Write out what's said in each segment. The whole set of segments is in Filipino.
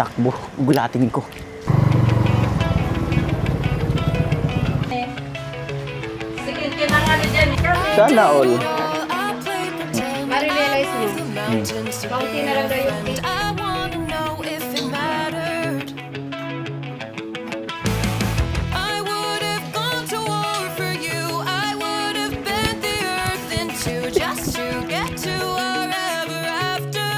takbo. Gulatin ko. Sige, kinangali dyan. Sana all. Marirealize nyo. Kaunti na lang daw yung just to get to wherever after.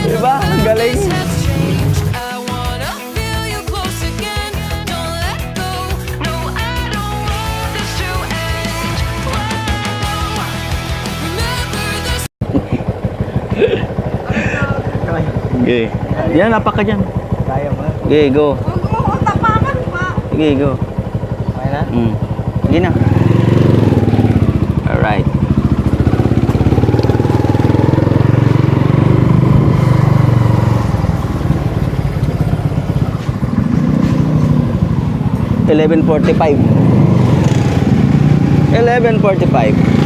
Diba? Ang galing. Has changed. I wanna feel you close again. Don't let go. No, I don't want this to end. Whoa. Remember this. Okay. Yan, napak ka dyan. Kaya mo. Okay, go. Huwag mo tapakan pa. Sige, go. Kaya na? Sige na. Alright. $11.45. 11.45.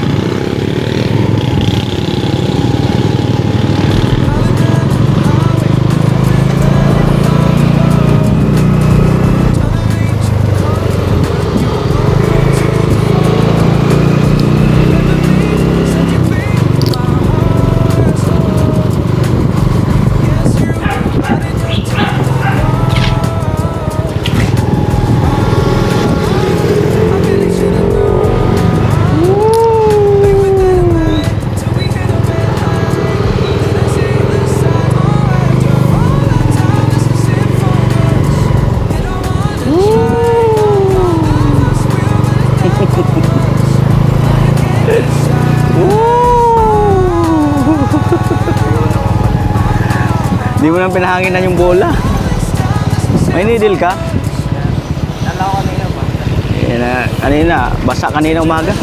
Di mo nang pinahanginan yung bola. May needle ka? Nala ko kanina ba? Kanina, basa kanina umaga.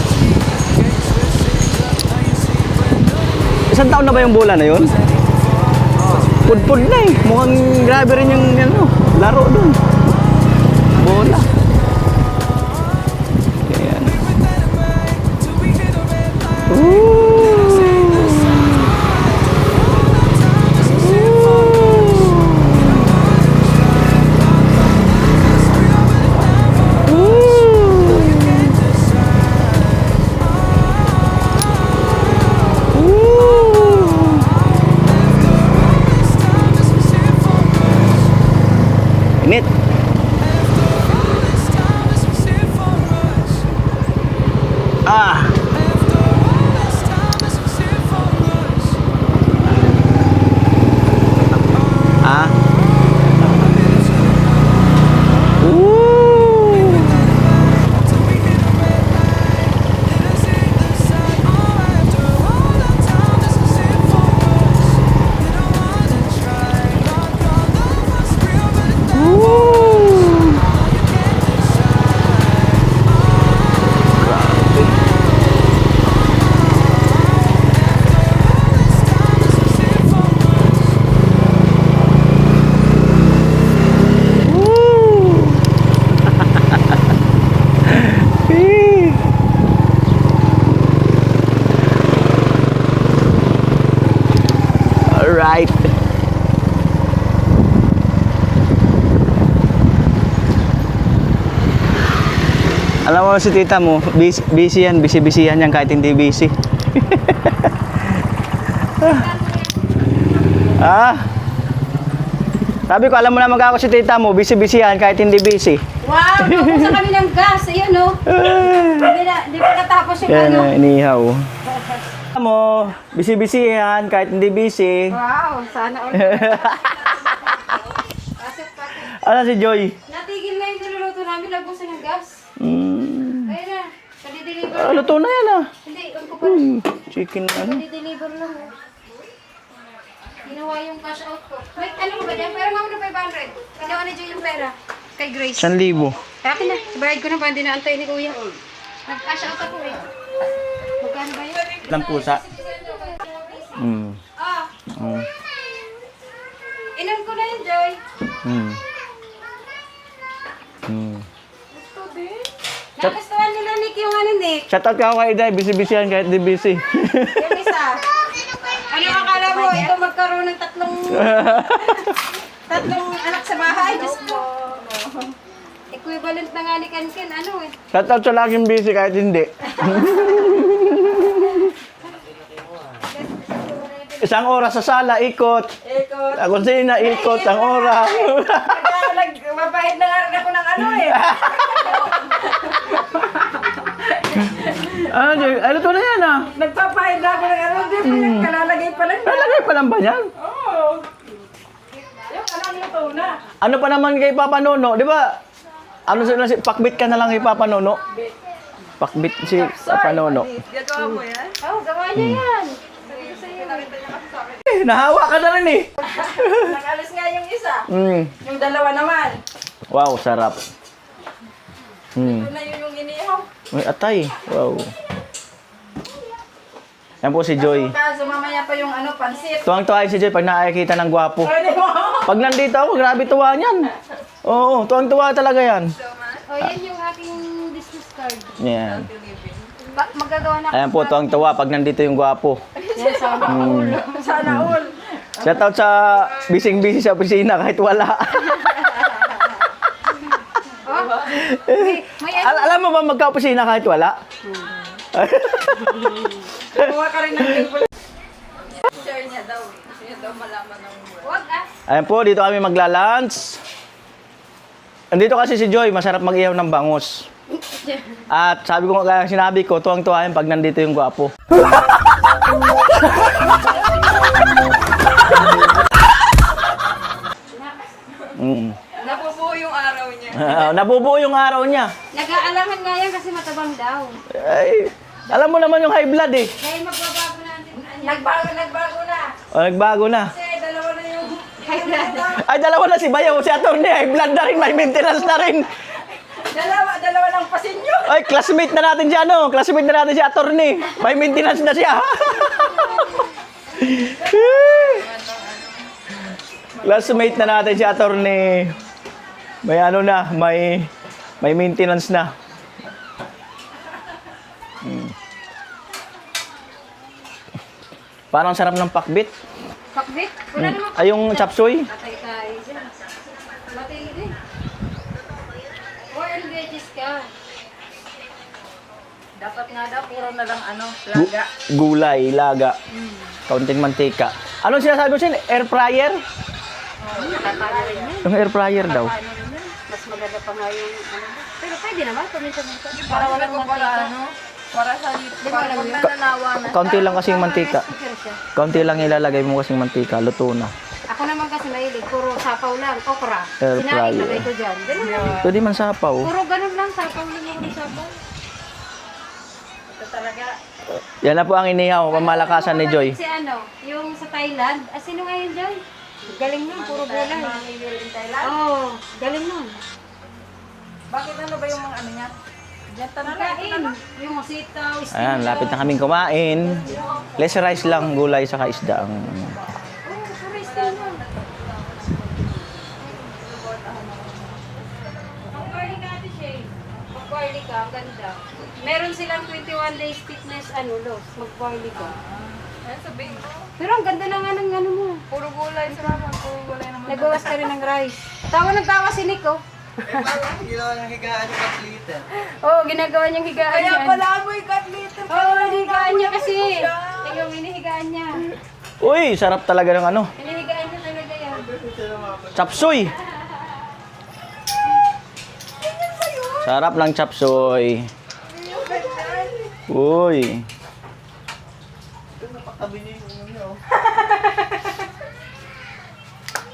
Isang taon na ba yung bola na yun? Pudpud na eh. Mukhang grabe rin yung laro dun. Bola. Ayan. Init. Ah. Ah. Alright. Alam mo si tita mo, busy yan, busy yan kahit hindi busy. Ah. Sabi ko, alam mo naman ako si tita mo, busy yan kahit hindi busy. Wow, naubos sa kami ng gas. Ayan o. Di pa natapos yung Yan, ano. inihaw. Alam mo, busy yan kahit hindi busy. Wow, sana all. Ano si Joy? Natigil na yung niluluto namin. Lagusan ng gas. Ayun na. Padi-deliver. Luto na yan ah. Hindi, ang ko pa. Chicken ano. Padi-deliver lang o. Ginawa yung cash out ko. Wait, ano ba dyan? Pero mamo na 500. Ginawa na dyan yung pera. Kay Grace. 1,000. Akin na. Bayad ko na pa. Hindi na antay ni Kuya. Nag-cash out ako eh. Magkano ba yun? Lang pusa. Ah. Inom ko na yun, Joy. Gusto din. Nagustuhan nila ni Nick, yung ano, Nick? Shoutout ka kay Day, busy-busy yan kahit di busy. Yung isa. Ano akala mo? Ito magkaroon ng tatlong anak sa bahay. Diyos ko. Equivalent na nga ni Kanken. Ano eh? Shoutout sa laging busy kahit hindi. Isang oras sa sala, ikot. Ikot. Sa kusina, ikot, ang oras. Mabahid na nga rin ako ng ano eh. Ano to na yan ah? Nagpapahid na ako ng ano. Di pa yan. Kalalagay pa lang. Nalagay pa lang ba yan? Oo. Yung alam mo to na. Ano pa naman kay Papa Nono, di ba? Ano sila si pakbit ka na lang kay Papa Nono? Pakbit si Papa Nono. Gagawa mo yan? Oo, gawa niya yan. Sabi ko sa'yo. Nahawa ka na rin eh. Nakalis nga yung isa. Mm. Yung dalawa naman. Wow, sarap. Ito na yung inihaw. May atay. Wow. Yan po si Joy. Kaso mamaya pa yung ano, pansit. Tuwang-tuwa si Joy pag nakakita ng gwapo. Pwede mo. Pag nandito ako, grabe tuwa niyan. Oo, tuwang-tuwa talaga yan. Oh, yan yung aking business card. Yan. Magagawa na Ayan po, tuwang-tuwa pag nandito yung gwapo. Yan, sana all. Sana all. Shoutout sa bising-busy sa opisina kahit wala. Oh, may ano. Alam mo ba magka-opisina kahit wala? Kuha ka rin ng table. Share niya daw. Gusto niya daw malaman ng buwan. Huwag ah. Ayan po, dito kami magla-lunch. Andito kasi si Joy, masarap mag-ihaw ng bangus. At sabi ko nga, sinabi ko, tuwang-tuwa yan pag nandito yung gwapo. Napupuo yung araw niya. Nabubuo yung araw niya. Nag-aalangan nga yan kasi matabang daw. Ay, alam mo naman yung high blood eh. Kaya magbabago na natin. Nagbago na. O, nagbago na. Kasi dalawa na yung high blood. Ay, dalawa na si Bayaw, si Atty. High blood na rin, may maintenance na rin. Dalawa ng pasinyo. Ay, classmate na natin si ano, classmate na natin si Atty. May maintenance na siya. Classmate na natin si Atty. May ano na, may maintenance na. Parang sarap ng pakbit. Pakbit? Wala naman. Ay, yung chapsuy. Patay tayo dyan. Matay din. Or veggies ka. Dapat nga daw, puro na lang ano, laga. Gulay, laga. Kaunting mantika. Anong sinasabi mo siya? Air fryer? Nakakano rin yan. Yung air fryer daw. Mas maganda pa nga yung ano. Pero pwede naman, paminsan-minsan. Para walang mantika. Para sa lipo. Di ba alam yun? Nanawa na. Kaunti lang kasi yung mantika. Sticker siya. Kaunti lang ilalagay mo kasing mantika. Luto na. Ako naman kasi mahilig, puro sapaw lang, okra. Air Sinaing, fryer. lagay ko dyan. Ganun lang. Pwede man sapaw. Puro ganun lang, sapaw lang ako ng sapaw. Ito talaga. Yan na po ang inihaw. Pamalakasan ni Joy. Si ano, yung sa Thailand. Ah, sino nga yun, Joy? Galing nun, puro gulay. Oo, oh, galing nun. Bakit ano ba yung mga ano niya? Diyan Kain, yung sitaw, steam. Ayan, lapit na kaming kumain. Less rice lang, gulay sa isda. Ang Oo, puro steam nun. Mag-barley ka, Ate Shay. Mag-barley ka, ang ganda. Meron silang 21 days fitness, loss. Mag-barley ka. Ayan, sabihin ko. Pero ang ganda na nga ng ano mo. Puro gulay sa mama. Puro gulay naman. Nagawas ka rin ng rice. Tawa ng tawa si Nick, oh. Ginawa ng higaan yung katlita. Oo, ginagawa niyang higaan Kaya yan. pala amoy katlita. Oo, hinihigaan niya kasi. Tingnan mo, hinihigaan niya. Uy, sarap talaga ng ano. Hinihigaan niya talaga yan. Chapsuy. Sarap ng chapsuy. Uy.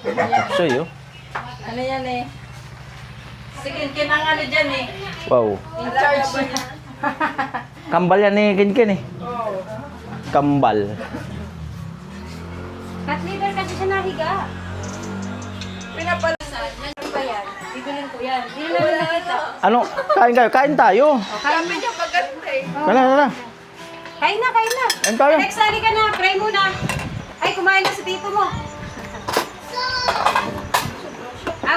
Chapsuy, oh. Ano yan eh? Sige, kinang ano dyan eh. Wow. In charge niya. Kambal yan eh, Kinkin eh. Kambal. Cat liver kasi siya nahiga. Pinapalasan. Ano ba yan? Bibilin ko yan. Hindi na namin nakita. Ano? Kain kayo? Kain tayo. Sabi niya maganda eh. Tara, tara. Kain na, kain na. Kain tayo. Alex, sali ka na. Pray muna. Ay, kumain na si tito mo.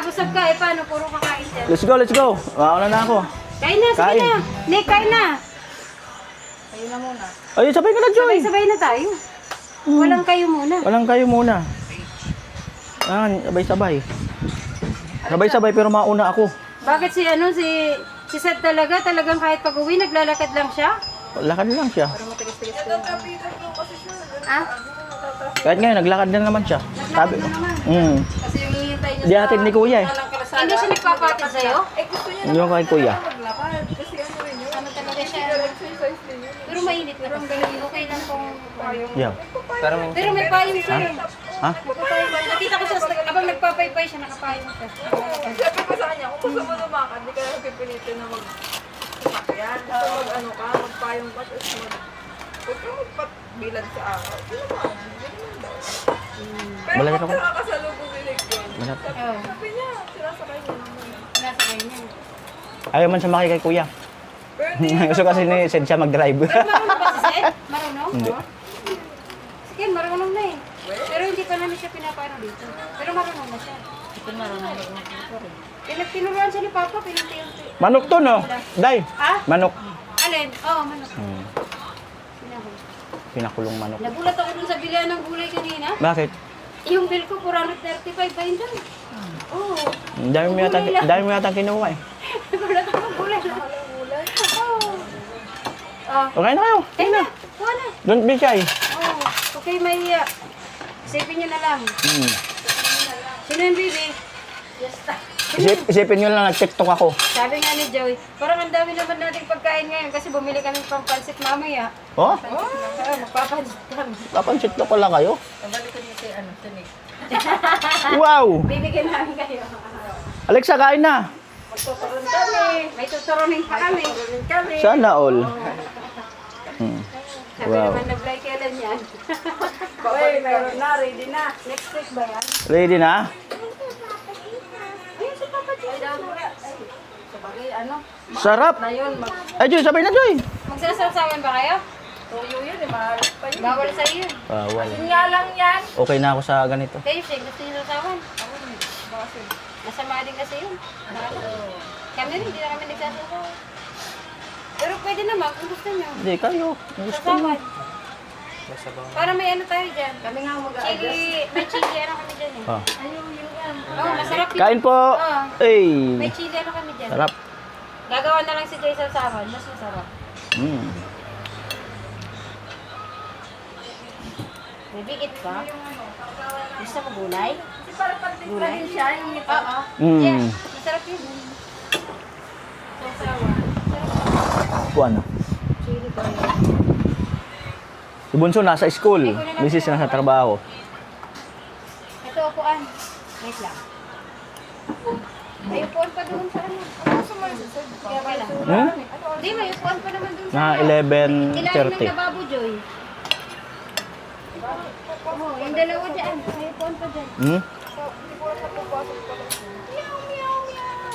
Busog ka. Eh, paano? Puro kakain dyan. Let's go, let's go. Mauna na ako. Kain na, sige Kain. na. Nick, kain na. Kayo na muna. Ay, sabay ka na, Joy. Sabay-sabay na tayo. Walang kayo muna. Walang kayo muna. Ah, sabay-sabay. Sabay-sabay pero mauna ako. Bakit si Seth talagang kahit pag-uwi, naglalakad lang siya? Lakad lang siya. Ah? Kahit ngayon, naglakad na naman siya. Sabi ko. Kasi yung hihintay niya Di hatid ni kuya eh. walang kalasada. Hindi siya nagpapatid sa'yo? Eh, gusto niya Yung kay kuya. maglakad. Kasi ano rin yun. Ano talaga siya? Exercise din yun. Pero mainit, pero ang galing. Okay lang kung payong. Yeah. Pero may payong siya. Ha? Magpapayong ba? Nakita ko siya, abang nagpapaypay siya, nakapayong siya. Sabi ko sa kanya, kung gusto mo lumakad, hindi ka lang pipilitin na mag-sakyan. Gusto mag-ano ka, magpayong ka, tapos huwag ka magpatbilad sa araw. Sino ba? Hindi naman daw. Pero Malapit pag ako. nakakasalubong bilig ko, Malapit. Oo, sabi niya, sinasakay niya naman. nasakay niya. Ayaw man sumakay kay kuya. Pero hindi Gusto kasi ni Sed siya mag-drive. Marunong ba si Seth? Marunong? Hindi. Sige, marunong na eh. Pero hindi pa namin siya pinapano dito. Pero marunong na siya. Ito marunong na tinuruan siya ni Papa, pinunti-unti. Manok to, no? Day, Ha? manok. Alin? Oo, manok. Pinahuli. Pinakulong manok. Nagulat ako dun sa bilihan ng gulay kanina. Bakit? Yung bill ko, 435 ba yun dun? Oo. Dami mo yata kinuha eh. Nagulat ako, gulay lang. Oo. Ah, Okay na kayo. kaya na, kuha na. Don't be shy. Oo. Okay, may isipin nyo na lang. Sino yung baby? Isipin nyo lang, nag-tiktok ako. Sabi nga ni Joey, parang ang dami naman nating pagkain ngayon kasi bumili kami pang pansit mamaya. Oh? Magpapansit kami. Papansiktok ko lang kayo. Nabalikan niya si Nick. Wow! Bibigyan namin kayo. Alexa, kain na. Magtuturon kami. May tuturunin pa kami. Sana all. Sabi Wow. naman na-fly kailan yan. Uy, meron na. Ready na. Next week ba yan? Ready na? Ayun si Papa Joy. Sabagay, ano? Sarap. Na yun. Ay, Joy, sabay na, Joy. Magsasawsawan ba kayo? Tuyo yun eh, mahalit pa yun. Bawal sa iyo. Bawal. Yun nga lang yan. Okay na ako sa ganito. Kayo, Shane, gusto niyo sasawan? Masama din kasi yun. Kami rin, hindi na kami nagsasasawan. Pero pwede naman kung gusto niyo. Hindi, kayo. Gusto mo. Sasawan. Para may ano tayo dyan. Kami nga Chili, may chili ano kami dyan eh. Oh. Ayun, yun yan. Oo, masarap yun. Kain po. Oo. Ay. May chili ano kami dyan. Sarap. Gagawa na lang si Jay sa sawan, mas masarap. May bigit ka? Gusto mo gulay? Gulay siya, yung ito. Oo. Mm. Yeah, masarap yun. Sasawan. Kuan. Chili ba yun? Si Bunso nasa school. Misis na sa trabaho. Ito, upuan. Wait lang. May upuan pa doon sa ano. Kaya okay lang. Hindi, may upuan pa naman doon sa Na ilalim ng 11:30. lababo, Joy. Oo, yung dalawa dyan. May upuan pa dyan. Hmm? Meow, meow, meow.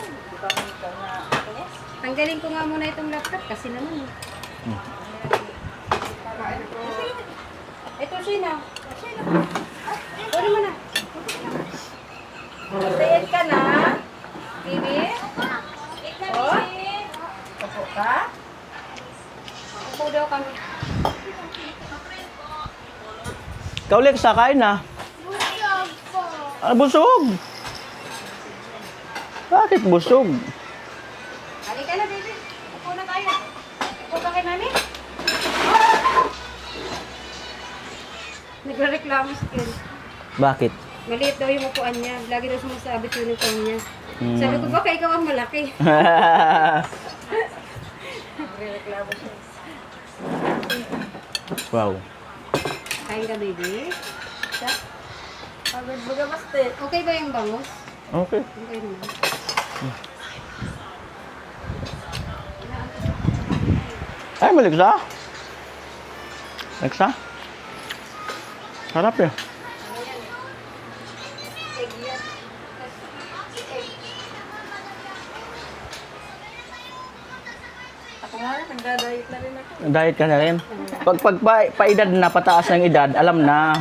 Tanggalin ko nga muna itong laptop kasi naman. Ito, Sheena. Pwede mo na. Sayad ka na. Bibi? Eat na, Bibi. Opo ka. Upo daw kami. Ikaw, Lexa, kain na. Ah, busog. Bakit busog? Halika na, baby. Upo na tayo. Upo ka kay mami. Nagre-reklamo si Ken. Bakit? Maliit daw yung upuan niya. Lagi daw sumasabit yung uniform niya. Sabi ko, baka ikaw ang malaki. Wow. Kain ka, baby. Pagod baga baste. Okay ba yung bangus? Okay. Okay naman. Ay, mo, Lexa. Lexa. Sarap ya. Ako nga, nagdadayit na rin ako. Diet ka na rin. Pag paedad na, pataas ng edad, alam na.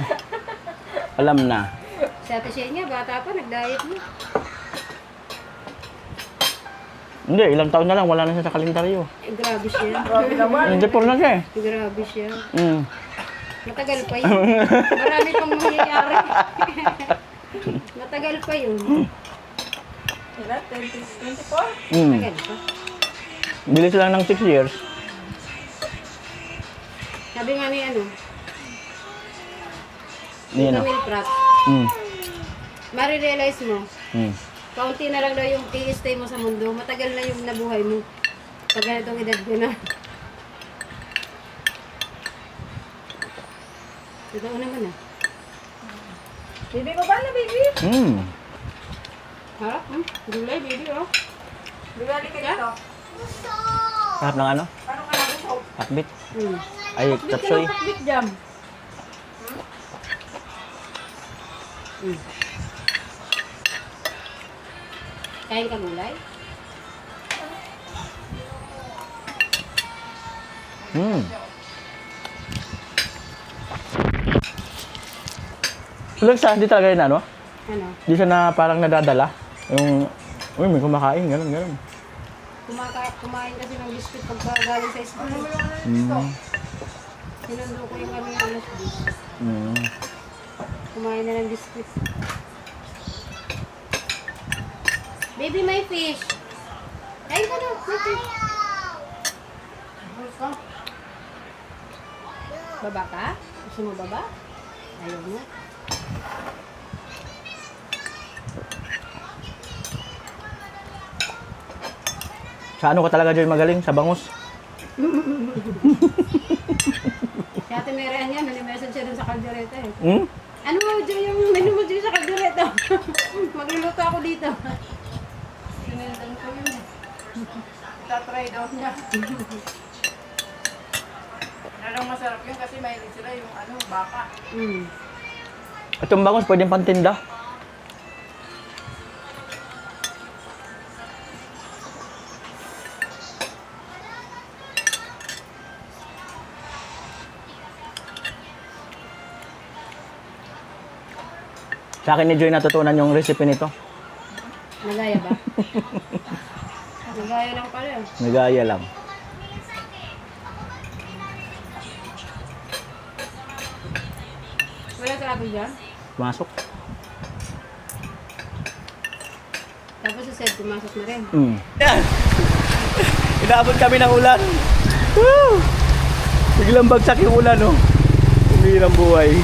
Alam na. Si Ate Shane nga, bata pa, nag-diet mo. Hindi, ilang taon na lang, wala na siya sa kalendaryo. Grabe siya. Grabe naman. Hindi po na siya eh. Grabe siya. Mm. Matagal pa yun. Marami pang mangyayari. Matagal pa yun. Ilan? 24? Mm. Matagal pa. Bilis lang ng 6 years. Sabi nga ni ano, Yan o. Camille Pratt, Mm. marirealize mo, Mm. kaunti na lang daw yung i-stay mo sa mundo. Matagal na yung nabuhay mo. Pag ganitong edad ko na. Totoo naman ah. Baby ko ba na, baby? Mm. Harap, gulay baby oh. Bibali ka dito. Sarap ng ano? Paano ka nag-show? Hakbit. Hmm. Ay, tapsoy. Big jam. Kain ka gulay? Mm. Walang sa, hindi talaga yun ano? Ano? Di siya na parang nadadala. Yung, uy, may kumakain, gano'n, gano'n. Kumain kasi ng biscuit pagka galing sa school. Mm. Sinundo ko yung kami ng alas 10. Mm. Kumain na ng biscuit. Baby, may fish. Kain ka na, may fish. Baba ka? Gusto mo baba? Ayaw mo. Sa ano ka talaga, Joy, magaling? Sa bangus? Si Ate Merian yan, nani-message siya dun sa kaldereta eh. Hmm? Ano mo, Joy, yung menu mo Joy sa kaldereta? Magluluto ako dito. Sinendan ko yun eh. Itatry daw niya. Anong masarap yun kasi mahilig sila yung ano, baka. Mm. At yung bangus, pwedeng pantinda. Sa akin ni Joy natutunan yung recipe nito. Nagaya ba? Nagaya lang pala. Nagaya lang. Wala sa atin dyan. Masok. Tapos si Seth, pumasok na rin. Mm. Yan! Inabot kami ng ulan. Woo! Biglang bagsak yung ulan, oh. Hindi ng buhay.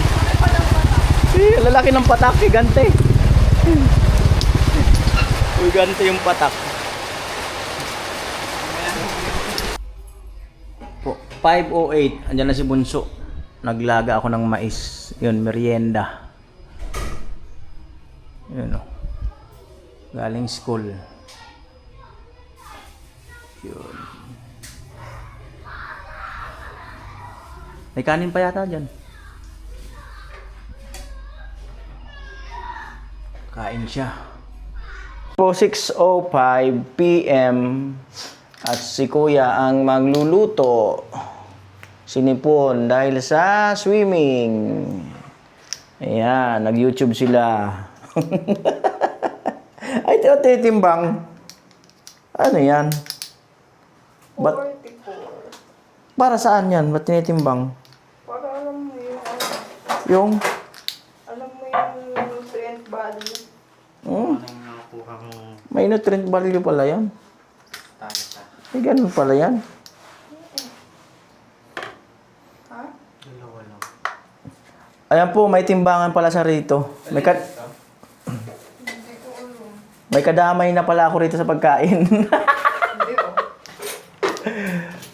Eh, lalaki ng patak, gigante. Gigante yung patak. Po, 5:08, andyan na si Bunso. Naglaga ako ng mais. Yun, merienda. Yun, oh. Galing school. Yun. May kanin pa yata dyan. Kain siya. Po 6:05 PM at si Kuya ang magluluto. Sinipon dahil sa swimming. Ayan, nag-YouTube sila. Ay, titimbang. Ano yan? Ba't, 44. para saan yan? Ba't tinitimbang? Para alam mo yung ano, Yung? alam mo yung nutrient value. Hmm? May nutrient value pala yan. May ganun pala yan. Ha? Ayan po, may timbangan pala sa rito. May kadamay na pala ako rito sa pagkain. Hindi oh.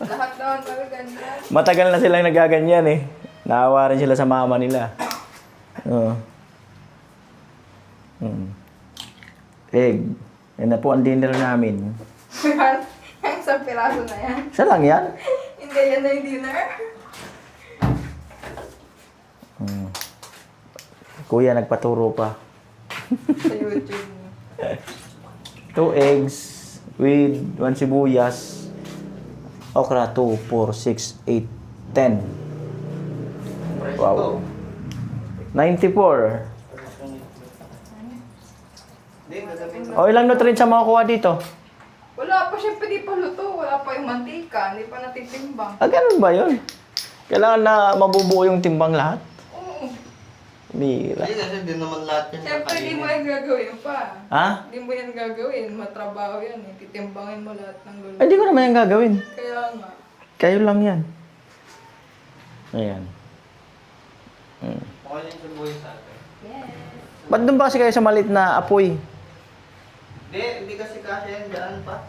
Lahat naman kami ganyan. Matagal na silang nagaganyan eh. Naawa rin sila sa mama nila. Oo. Egg. Yan na po ang dinner namin. Ang isang piraso na yan. Isa lang yan? Hindi yan na yung dinner. Kuya, nagpaturo pa. Sa YouTube. 2 eggs with 1 sibuyas. Okra, 2, 4, 6, 8, 10. Wow. 94. O, ilang nutrients ang makukuha dito? Wala pa syempre di pa luto. Wala pa yung mantika. Hindi pa natitimbang. Ah, ganun ba yun? Kailangan na mabubuo yung timbang lahat? Oo. Mira. Hindi kasi din naman lahat yan. Syempre, di mo yan gagawin pa. Ha? Di mo yan gagawin. Matrabaho yan eh. Titimbangin mo lahat ng gulo. Ay, di ko naman yan gagawin. Kaya nga. Kayo lang yan. Ayan. Okay lang sa buhay sa atin. Ba't doon ba kasi kayo sa maliit na apoy? Hindi kasi kasi yan daan pa.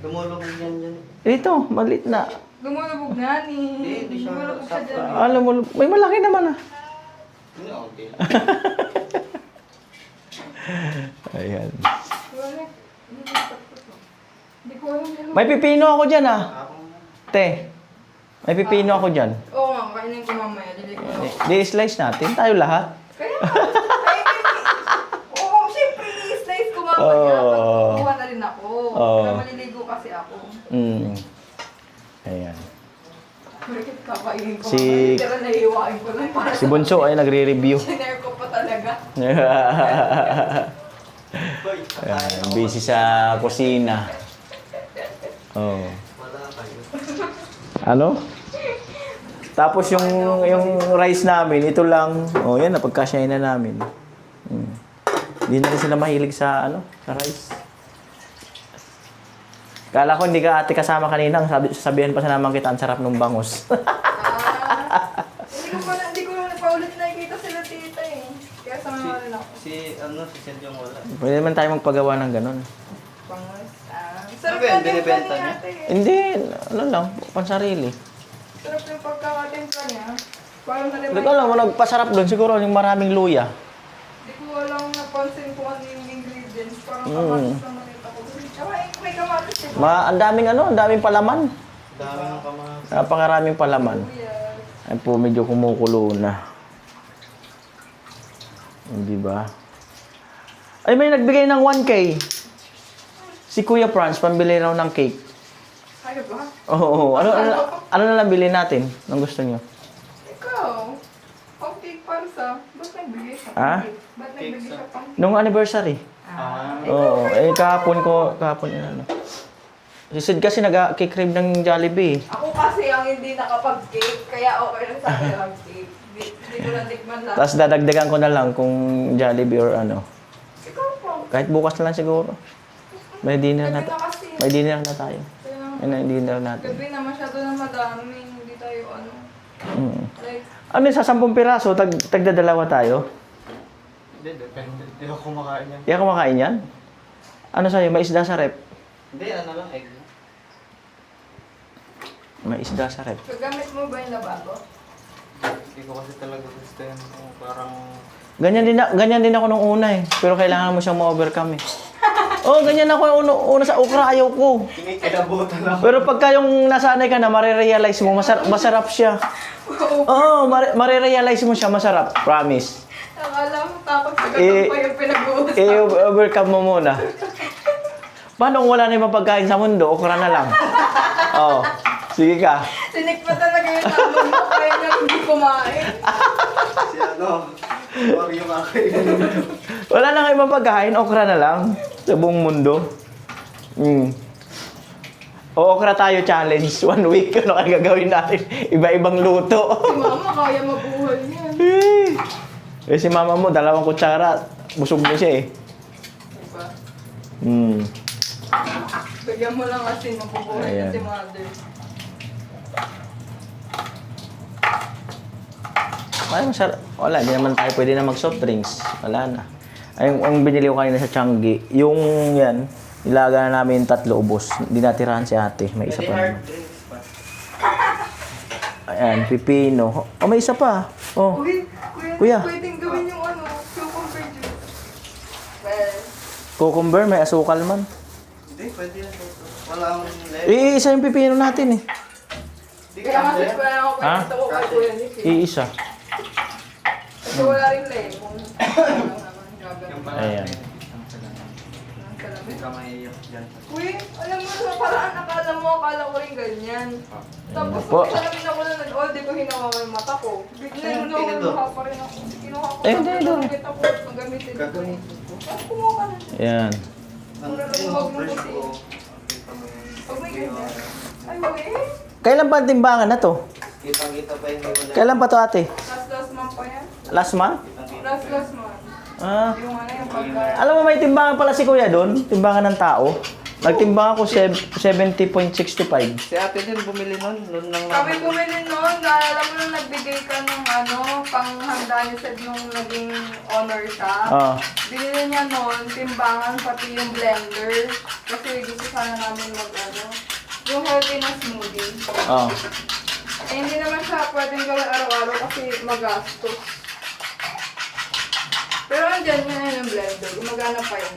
Dumulog yan dyan. Dito, maliit na. Lumulubog na ni. Hindi siya Lumulubog siya dyan. Alam mo, may malaki naman ah. Hindi, okay. Ayan. Wala. Hindi ko alam yun. May pipino ako dyan ah. Ako na. Te, may pipino ako dyan. Oo nga, kainin ko mamaya. Dili ko lang. Di-slice natin, tayo lahat. Kaya nga. Oo, syempre, i-slice ko mamaya. Oo. Pagkukuha na rin ako. Oo. Kaya maliligo kasi ako. Mm. Ayan. Bakit kakainin ko Si- mamaya? Pero naiiwain ko lang para Si Bunso ay nagre-review. Sinare ko pa talaga. Boy, Ayan, busy sa kusina. Oh. wala kayo. Ano? Tapos yung rice namin, ito lang. Oh, yan napagkasyahin na namin. Hindi na rin sila mahilig sa sa rice. Kala ko hindi ka ate kasama kanina, sabihan pa sa naman kita, ang sarap ng bangus. Hindi ko na paulit nakikita sila tita eh. Kaya sama rin ako. Si Sergio wala. Pwede naman tayo magpagawa ng ganun. Bangus. Ano ba yan, binibenta niya? Hindi, ano lang, pansarili. Sarap yung pagkakatimpla niya. Parang Hindi ko alam, nagpasarap doon siguro yung maraming luya. Hindi ko alam napansin kung ano yung ingredients. Parang Mm. kamatis lang nakita ko. Tsaka may kamatis diba? Ang daming palaman. Dami ng kamahal. Napakaraming palaman. Yes. Ay po, medyo kumukulo na. Hindi ba? Ay, may nagbigay ng 1K. Si Kuya Franz, pambili raw ng cake. Ano ba? Oo. Ano na lang bilhin natin? Anong gusto niyo? Ikaw. Pang cake para sa... Ba't nagbigay siya? Ah? Ba't nagbigay siya pang... Nung anniversary. Oo. Kahapon yun ano. Si Sid kasi nag-cake crave ng Jollibee. Ako kasi ang hindi nakapag-cake, kaya okay lang sa akin ang cake. Hindi ko natikman lahat. Tapos dadagdagan ko na lang kung Jollibee or ano. Ikaw po. Kahit bukas na lang siguro. May dinner na, Gabi na kasi. may dinner na tayo. Kaya May dinner natin. gabi na masyado na madami. Hindi tayo ano. Mm. Like, Ano yun, sa 10 piraso, tagdadalawa tayo? Hindi, depende. Hindi ako kumakain yan. Kaya kumakain yan? Ano sa'yo, may isda sa rep? Hindi, ano lang, egg. May isda sa rep. gagamit mo ba yung lababo? Hindi ko kasi talaga gusto yan. Parang... Ganyan din ako nung una eh. Pero kailangan mo siyang ma-overcome eh. Oh, ganyan ako yung una sa okra, ayaw ko. Kinikilabutan ako. Pero pagka yung nasanay ka na, marirealize mo, masarap siya. Oo, marirealize mo siya, masarap. Promise. Akala mo takot sa gatong pa yung pinag-uusap. I-overcome mo muna. Paano kung wala na yung pagkain sa mundo? Okra na lang. Oo. Sige ka. Sinikpa talaga yung tama mo, kaya niya hindi kumain. Si ano, Oreo kakainin. Wala na kayo ibang pagkain, okra na lang. Sa buong mundo. O okra tayo challenge. 1 week, ano kaya gagawin natin? Iba-ibang luto. Si mama kaya mabuhay niyan. Eh si mama mo, 2 kutsara. Busog na siya eh. Diba? Bigyan mo lang kasi mabubuhay Ayan. na si mother. Ay, masarap. Wala, hindi naman tayo pwede na mag-soft drinks. Wala na. Ay, ang binili ko kanina sa Changi, yung yan, ilaga na namin 3 ubos. Hindi natirahan si ate. May isa Pwede pa. hard drinks pa. Ayan, pipino. Oh, may isa pa. Oh. Uy, Kuya. pwedeng gawin yung ano, cucumber juice. Well, Cucumber, may asukal man. Hindi, pwede na ito. Wala akong level. Isa yung pipino natin eh. Hindi kaya ka kasi level. kaya ako Ha? kwento ko kay Kuya Nick eh. Iisa. Kasi wala rin lemon. Yung pala. Ayan. Hindi ka maiiyak dyan. Uy, alam mo sa paraan, akala ko rin ganyan. Tapos po. pag salamin ako na nag-all, di ko hinawa yung mata ko. Bigla yung nakuha pa rin ako. Kinuha ko Eh, sa hindi, doon. pinagkita ko at magamitin ko. Gagamitin Tapos kumuha ka na. Ayan. Ang Mura lang yung huwag mo fresh kasi. ko. Kita mo yan. Pag may ganyan. Ay, wait. Kailan pa ang timbangan na to? Kitang-kita pa yung wala. Kailan pa to ate? Last month pa yan. Last month? Last month. Ah. Yung ano yung pagka... Alam mo may timbangan pala si kuya doon? Timbangan ng tao? Nagtimbang ako 70.65. Si ate din bumili nun nang Kami bumili noon, naalala mo nung nagbigay ka ng ano, panghanda ni Sed nung naging honor siya. Ah. Binili niya noon, timbangan pati yung blender. Kasi gusto sana namin mag ano, yung healthy na smoothie. Ah. Eh hindi naman siya pwedeng gawin araw-araw kasi magastos. Pero andyan yun yung blender, gumagana pa yun.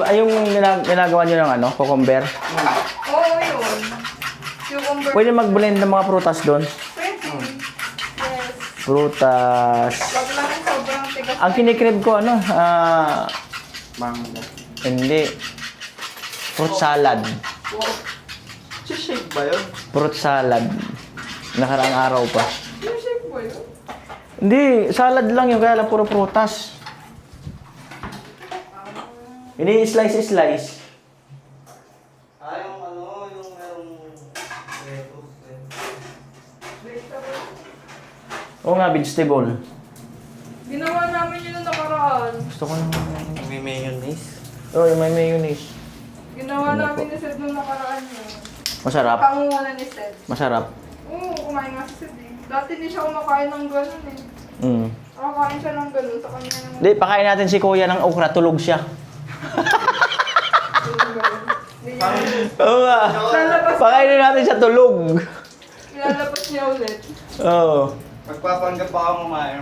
Ay, yung ginagawa nyo ng ano, cucumber. Oo, yun. Cucumber. Pwede mag-blend ng mga prutas doon. Pwede. Yes. Prutas. Wag lang yung sobrang tigas. Ang kinikrib ko ano, mangga. hindi. Fruit salad. Wow. Shake ba yun? Fruit salad. Nakaraang araw pa. Yung shape mo yun? Hindi, salad lang yung kaya lang puro prutas. Ini-slice. Ah, yung ano, yung Oo nga, vegetable. Ginawa namin yun nung nakaraan. Gusto ko ng... may mayonnaise. Oo, yung may mayonnaise. Ginawa namin ni Sed nung nakaraan yun. Masarap. Pangunguna ni Sed. Masarap. Oo, kumain nga si Sed eh. Dati hindi siya kumakain ng gano'n eh. Mm. Nakakain siya ng gano'n sa kanya naman. Hindi, pakain natin si kuya ng okra, tulog siya. Hindi niya. Oo nga. Lalabas, Pakainin natin siya tulog. ilalabas niya ulit. Oo. Magpapanggap pa ako kumain.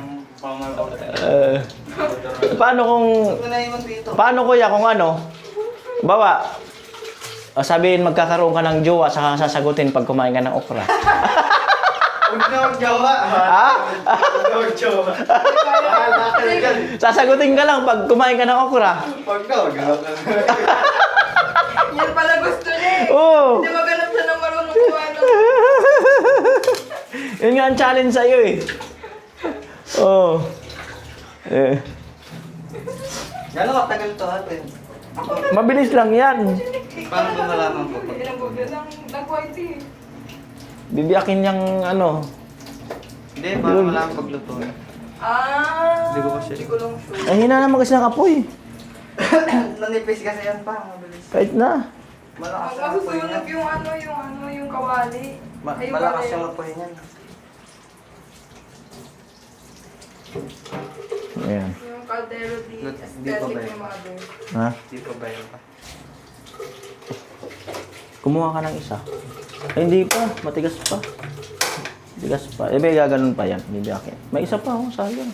Paano kung... Ito na yung dito. Paano kuya kung ano? Bawa, sabihin magkakaroon ka ng jowa, saka sasagutin pag kumain ka ng okra. Huwag na huwag jowa. Ha? Huwag na huwag jowa. Bahala ka na dyan. Sasagutin ka lang pag kumain ka ng okra. Huwag na, huwag na. Yan pala gusto niya eh. Oo. Hindi maganap siya ng marunong kumain ng... Yun nga ang challenge sa'yo eh. Oo. Eh. Gano'n katagal to ate? Mabilis lang yan. Paano ba malaman ko? Ilang buwan nag-white eh. Bibiyakin niyang ano. Hindi, paano malaman paglutuin? Ah, Hindi ko kasi- Hindi ko lang sure. Ay, hina naman kasi ng apoy. Nanipis kasi yan pa, mabilis. Kahit na. Malakas ang apoy Masusunog niyan. yung kawali. Ay, yung Malakas kawali. yung apoy niyan. Ayan. Yung caldero di Di pa aesthetic ba ni yun? mother. Ha? Di pa ba yun pa? Kumuha ka ng isa. Ay, hindi pa. Matigas pa. Matigas pa. Eh, may gaganon pa yan. Bibiyakin. May isa pa, oh. Sayang.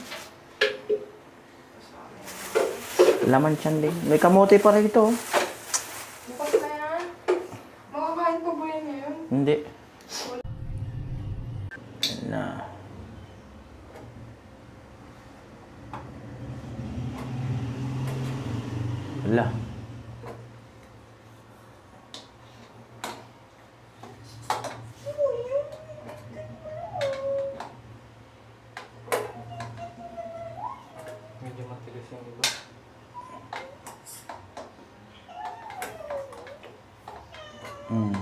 Laman tiyan din. May kamote pa rito, oh. Bukas na yan. Makakain pa ba yan ngayon? Hindi. Ayan na. Wala. Medyo matigas yung iba. Mm.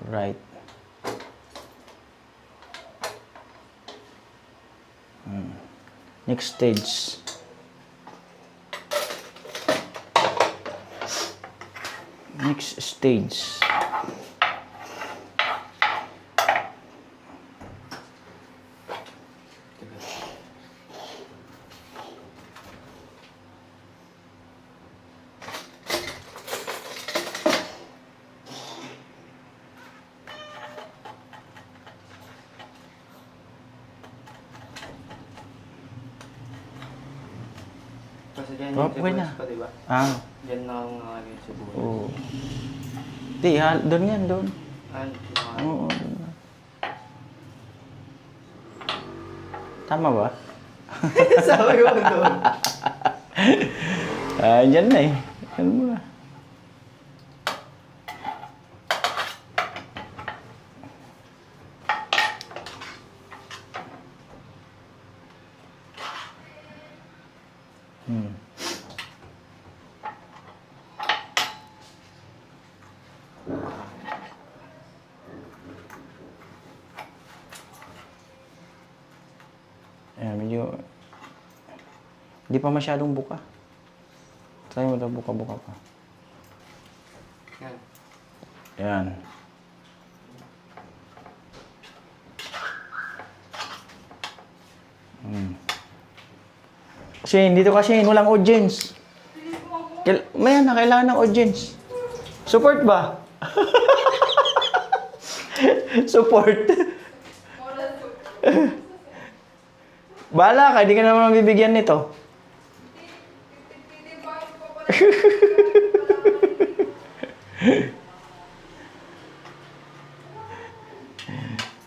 Right. Mm. Next stage. Next stage. Kasi dyan Oh, yung okay na. sibuyas pa, diba? Ah. Dyan na ang mga yung sibuyas. Oo. Di, ha, doon yan, doon. Oo, doon na. Tama ba? Sabi ko doon. Ah, dyan na eh. Ano ba? Hmm. Ayan, medyo... Hindi pa masyadong buka. Try mo daw buka-buka pa. Yan. Ayan. Hmm. Shane, dito ka Shane, walang audience. Mayan na, kailangan ng audience. Support ba? Support. Bahala ka, hindi ka naman mabibigyan nito.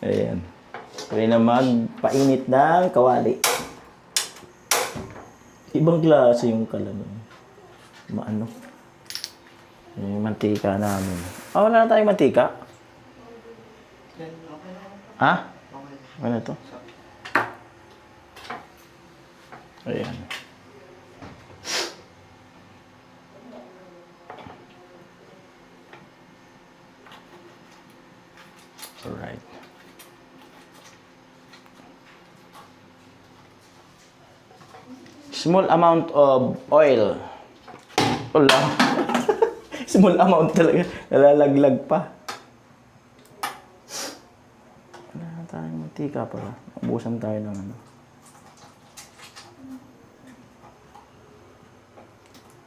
Ayan. Pwede na magpainit ng kawali. Ibang klase yung kalaman. Maano? Yung mantika namin. Ah, wala na tayong mantika? Yan, okay na. Ha? Okay. Ano to? Ayan. Alright. Small amount of oil. Wala. Small amount talaga. Nalalaglag pa. Wala na tayong mantika pala. Ubusan tayo ng ano.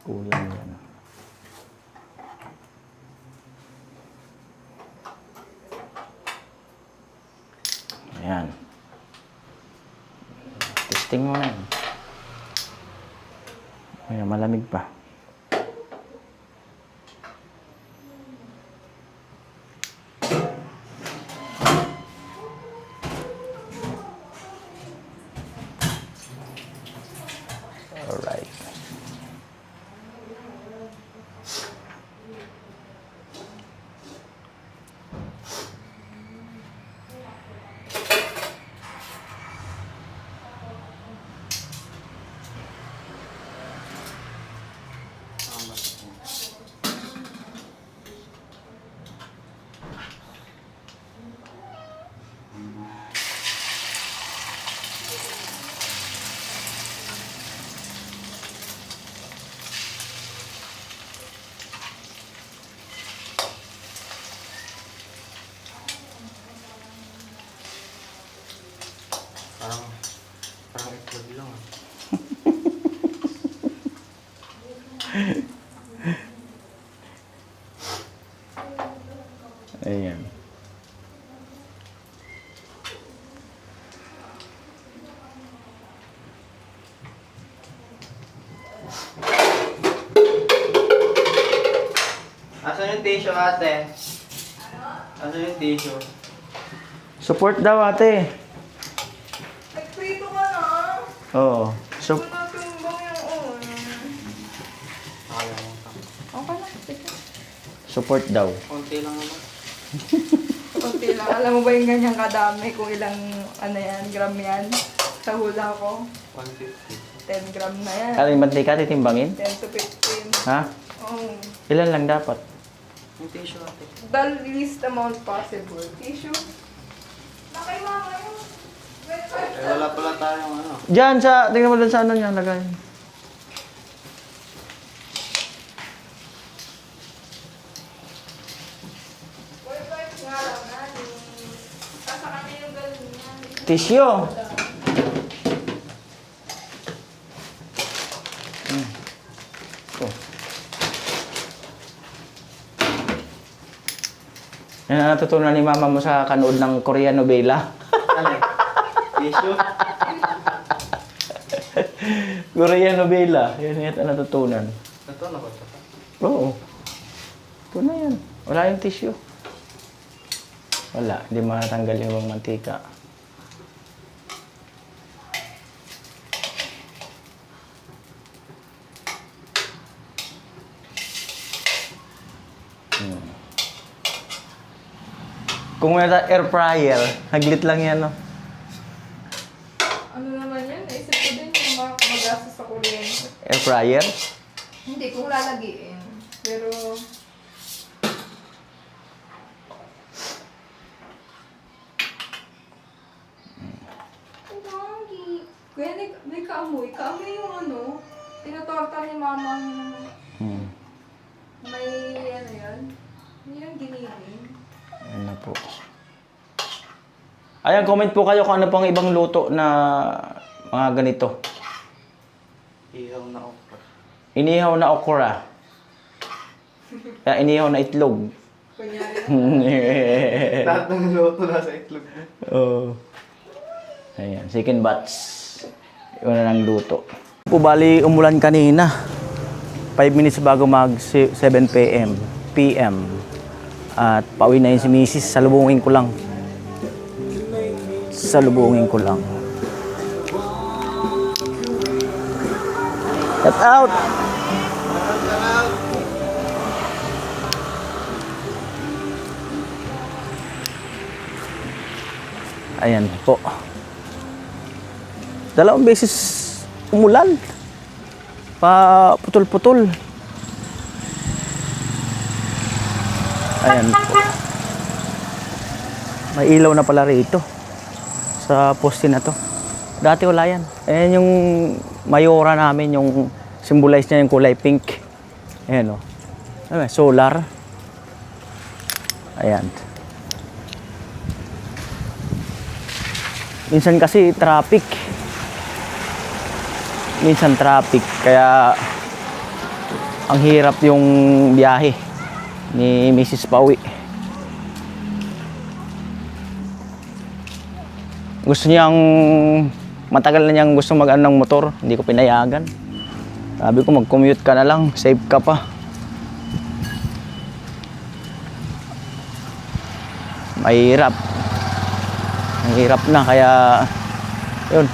Kulang yan. Ayan. Testing mo na yun. Ayan, malamig pa. Alright. Parang itlog lang ah. Ayan. Asan yung tissue ate? Asan yung tissue? Support daw ate. Nagprito ka na. Oo. So, Wala tumbang yung oil. Nakalimutan. Okay na. Sige. support daw. Konti lang naman. Kunti lang. Alam mo ba yung ganyang kadami? Kung ilang, ano yan, gram yan? Sa hula ko, 150. 10 gram na yan. Kala yung mantika titimbangin? 10 to 15. Ha? Oh. Ilan lang dapat? Yung tissue ate. The least amount possible. Tissue. Nakay mama yun. Wait, wait. Wala pala tayong ano. Diyan sa, tingnan mo doon sa ano niya, lagay. Wait, wait. Nga lang na. Sa kanya yung galing niya. Tissue. Oh. Yan ang natutunan ni mama mo sa kanood ng Korean novela. Ano? Tissue? Korean novela. Yan ang natutunan. Ito na ba ito? Oo. Ito na yan. Wala yung tissue. Wala. Hindi matanggal yung mantika. Kung may air fryer, haglit lang yan, no? Ano naman yan? Naisip ko din yung magastos sa kuryente. Air fryer? Hindi, kung lalagiin. Pero, kaya may kaamoy. Kaamoy yung ano, tinutorta ni mama yung Hmm. may ano yan. Yung giniling. Ayan na po. Ayan, comment po kayo kung ano pang ibang luto na mga ganito. Ihaw na okra. Inihaw na okra. Kaya inihaw na itlog. Kunyari. Lahat ng luto nasa itlog na. Oh. Ayan, chicken butts. Yun na ng luto. Po bali umulan kanina. 5 minutes bago mag 7 PM. At pauwi na yun si Mrs. Salubungin ko lang. Salubungin ko lang. Get out! Ayan po. Dalawang beses umulan. Pa putol-putol. Ayan po. May ilaw na pala rito sa poste na to. Dati wala yan. Ayan yung mayora namin, yung symbolize niya yung kulay pink. Ayan o. Solar. Ayan. Minsan kasi traffic. Minsan traffic. Kaya ang hirap yung biyahe ni Mrs. Pauwi. Gusto niyang matagal na niyang gusto mag-ano ng motor. Hindi ko pinayagan. Sabi ko mag-commute ka na lang. Save ka pa. Mahirap. Mahirap na kaya yun.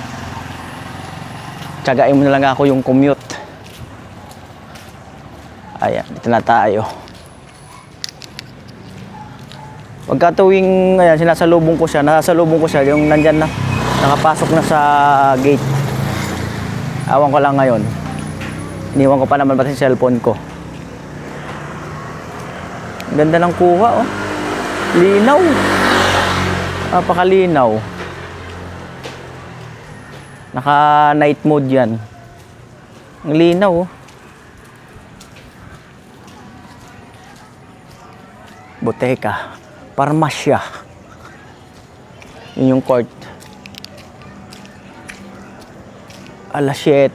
Tsagain mo na lang ako yung commute. Ayan, dito na tayo. Pagka tuwing ayan, sinasalubong ko siya, yung nandyan na, nakapasok na sa gate. Awan ko lang ngayon. Iniwan ko pa naman pati cellphone ko. Ganda ng kuha, oh. Linaw. Napakalinaw. Naka night mode yan. Ang linaw, oh. Boteka. Parmasya. Yun yung court. Alas 7.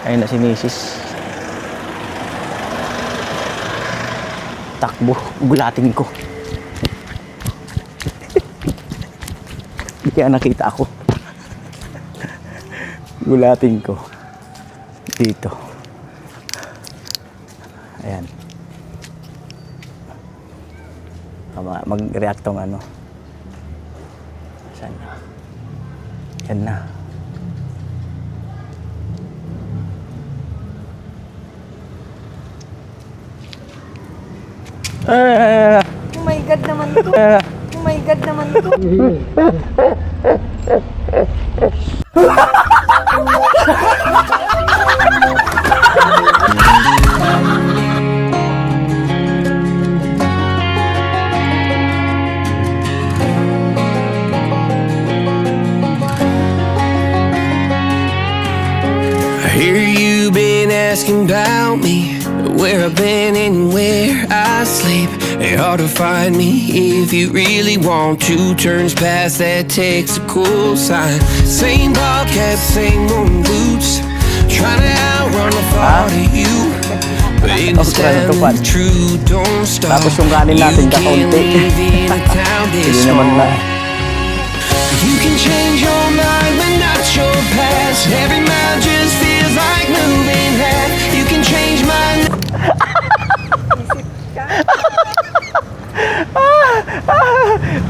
Ayun na si Mrs. Takbo, gulatin ko. Kaya nakita ako. Gulatin ko. Dito. Ayan. Mag-react tong ano. Saan na? Yan na. Oh my God naman to. Oh my God naman to. I hear you been asking about me, where I've been and where I sleep. It's hard to find me if you really want to. Turns past that takes a cool sign. Same ball cap, same old boots. Trying to outrun the thought of you. But in this town, the truth don't stop. Tapos yung kanin natin kakaunti. Hindi naman na. You can change your mind, but not your past. Every mile just feels like moving half. You can change my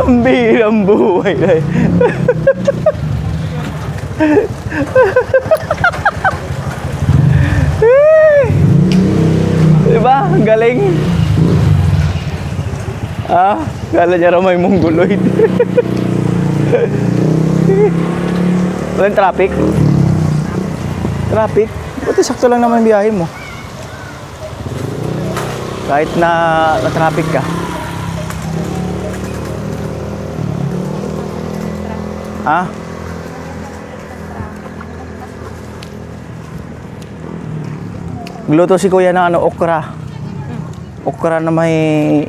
Ang bihirang buhay na eh. Diba? Ang galing. Ah, kala niya raw may mongoloid. Walang traffic? Traffic? Buti sakto lang naman yung biyahe mo. Kahit na traffic ka. Ah? Gluto si kuya ng ano, okra. Okra na may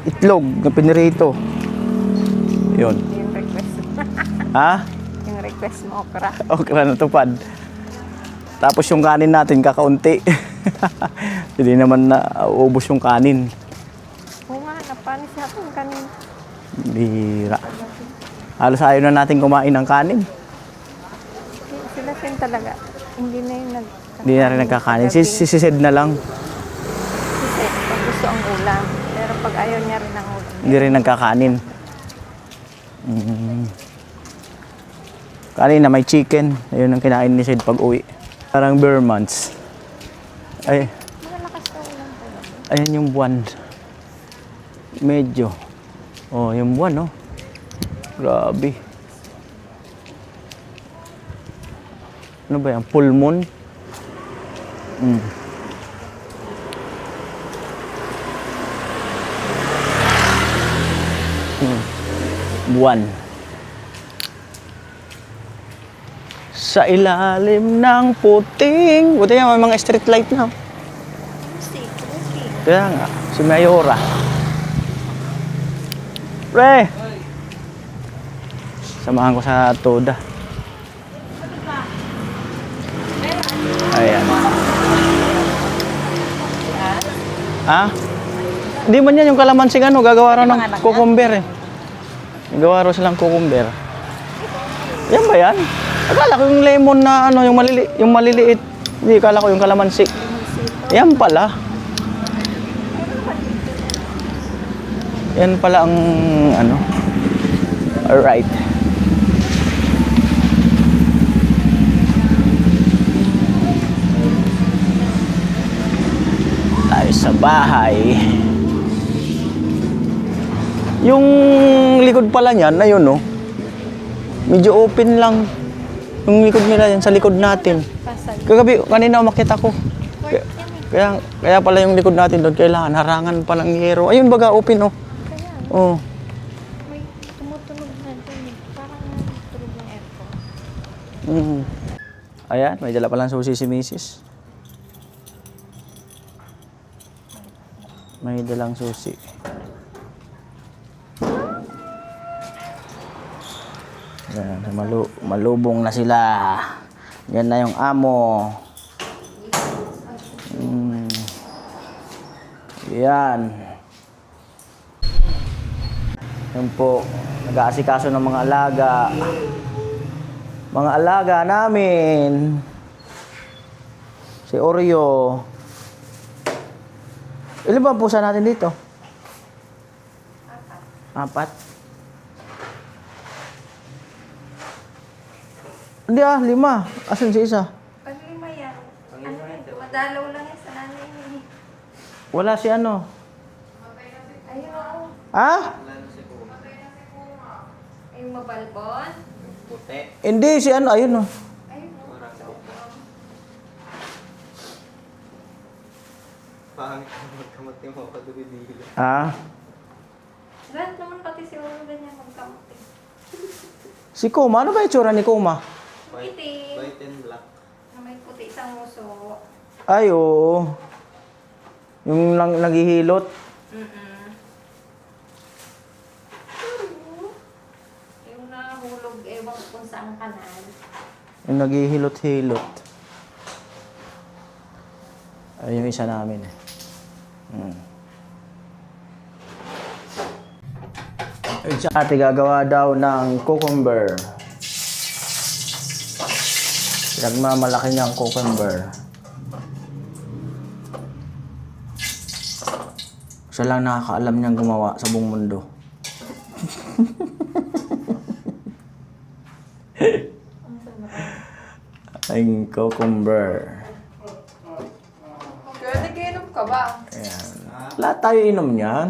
itlog na pinirito. Yun. Yung request. Ha? Yung request mo, okra. Okra na tupad. Tapos yung kanin natin kakaunti. Hindi naman na ubos yung kanin. Oo nga, napanis natin kanina. Bira. Halos ayaw na natin kumain ng kanin. Sila sin talaga. Hindi na yung Hindi na rin nagkakanin. Sised na lang. Kasi pag gusto ang ulam. Pero pag ayaw niya rin ang ulam. Hindi rin nagkakanin. Mm. Kanina may chicken. Ayun ang kinain ni Sid pag uwi. Parang bare months. Ay, Malakas na ulam talaga. ayan yung buwan. Medyo. Oh, yung buwan, oh. Grabe. Ano ba yan? Full moon? Mm. Buwan. Sa ilalim ng puting. Buti nga, may mga street light na. Kaya nga, si Mayora. Pre! Samahan ko sa Toda. Ayan. Ha? Hindi man yan yung kalamansi ano, gagawa raw ng cucumber eh. Gagawa raw silang cucumber. Yan ba yan? Akala ko yung lemon na ano, yung maliliit. Hindi, akala ko yung kalamansi. Yan pala. Yan pala ang ano. Alright. Tayo sa bahay. Yung likod pala niyan, ayun no. Medyo open lang. Yung likod nila yan, sa likod natin. Pasag. Kagabi, kanina umakyat ako. Kaya pala yung likod natin doon, kailangan harangan pa ng yero. Ayun baga, open oh. Kaya Oh. may tumutunog na dun. Parang tunog ng aircon. Mm. Ayan, may dala palang susi si Mrs. May dalang susi. Ayan, malubong na sila. Yan na yung amo. Mm. Yan. Yan po, nag-aasikaso ng mga alaga. Mga alaga namin. Si Oreo. Ilan ba ang pusa natin dito? Apat. Hindi 5. Asan si isa? Pag lima yan, madalaw lang yan sa nanay niya. Wala si ano. Ayun. Ha? Ayun mabalbon. Puti. Hindi, si ano. Ayun oh. Pangit ang magkamuti mo ka dumidilo. Ha? Lahat naman pati si Oro ganyan magkamuti. Si Kuma. Ano ba itsura ni Kuma? Itim. White and black. Na may puti isang muso. Ay, oo. Yung naghihilot. Yung nahulog, ewan kung saan kanal. Yung naghihilot-hilot. Ay, yung isa namin. Yung si ate gagawa daw ng cucumber. Pinagmamalaki niya ang cucumber. Siya lang nakakaalam niyang gumawa sa buong mundo. Ang cucumber. Kaya nag-inom ka ba? Ayan. Lahat tayo inom niyan.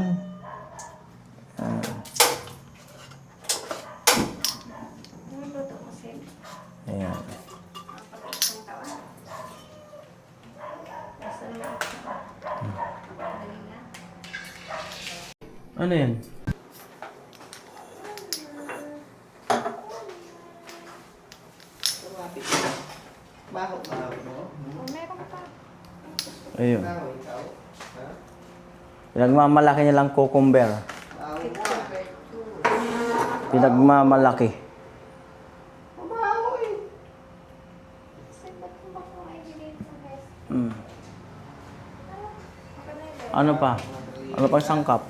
Ayan. Ano yan? Baho, no? Meron pa. Ayun. Baho, ikaw. Ha? Pinagmamalaki niya lang cucumber. Baho. Pinagmamalaki. Baho eh. Mm. Ano pa? Ano pang sangkap?